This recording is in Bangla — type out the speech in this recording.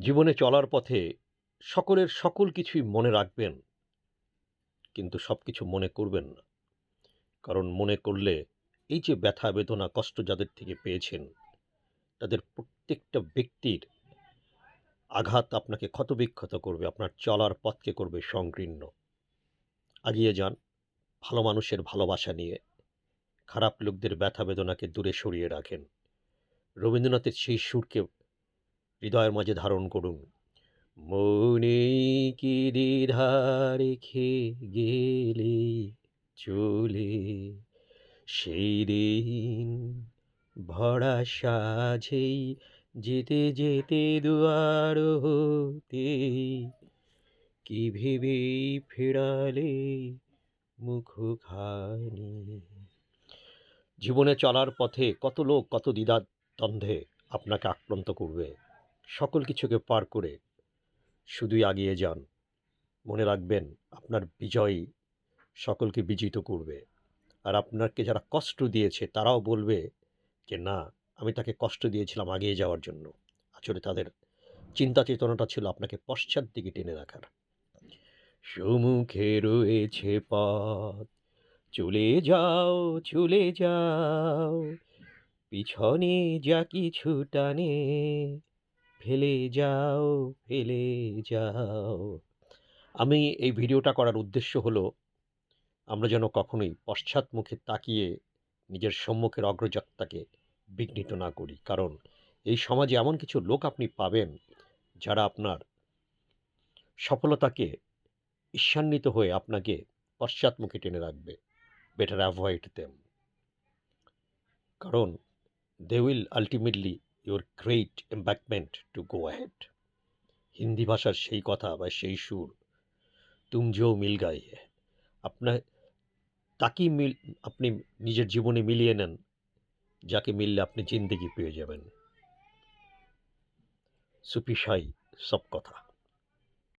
জীবনে চলার পথে সকলের সকল কিছুই মনে রাখবেন, কিন্তু সবকিছু মনে করবেন না। কারণ মনে করলে এই যে ব্যথা, বেদনা, কষ্ট যাদের থেকে পেয়েছেন, তাদের প্রত্যেকটা ব্যক্তির আঘাত আপনাকে ক্ষতবিক্ষত করবে, আপনার চলার পথকে করবে সংকীর্ণ। এগিয়ে যান ভালো মানুষের ভালোবাসা নিয়ে, খারাপ লোকদের ব্যথা বেদনাকে দূরে সরিয়ে রাখেন। রবীন্দ্রনাথের সেই সুরকে হৃদয়ের মাঝে ধারণ করুন। মনে কি দ্বিধা রেখে গেলে চলে সেই দিন ভরা সাঝেই যেতে যেতে দুয়ার হতে কি ভেবে ফেরালে মুখখানি। জীবনে চলার পথে কত লোক কত দ্বিধা দ্বন্দ্বে আপনাকে আক্রান্ত করবে, সকল কিছুকে পার করে শুধুই এগিয়ে যান। মনে রাখবেন আপনার বিজয়ই সকলকে বিজিত করবে। আর আপনাকে যারা কষ্ট দিয়েছে তারাও বলবে যে, "না, আমি তাকে কষ্ট দিয়েছিলাম এগিয়ে যাওয়ার জন্য।" আসলে তাদের চিন্তা চেতনাটা ছিল আপনাকে পশ্চাৎ দিকে টেনে রাখার। সম্মুখে রয়েছে পথ, চলে যাও, চলে যাও। পিছনে যা কিছু টানে, ফেলে যাও, ফেলে যাও। আমি এই ভিডিওটা করার উদ্দেশ্য হলো আমরা যেন কখনোই পশ্চাৎমুখে তাকিয়ে নিজের সম্মুখের অগ্রযাত্রাকে বিঘ্নিত না করি। কারণ এই সমাজে এমন কিছু লোক আপনি পাবেন যারা আপনার সফলতাকে ঈর্ষান্বিত হয়ে আপনাকে পশ্চাৎমুখে টেনে রাখবে। Better avoid them. কারণ they will ultimately your great embankment to go ahead. Hindi ভাষার সেই কথা বা সেই সুর, তুম জো মিল গায়ে হ্যায়। আপনার তাকেই আপনি নিজের জীবনে মিলিয়ে নেন, যাকে মিললে আপনি জিন্দেগি পেয়ে যাবেন। সুফি সাই সব কথা।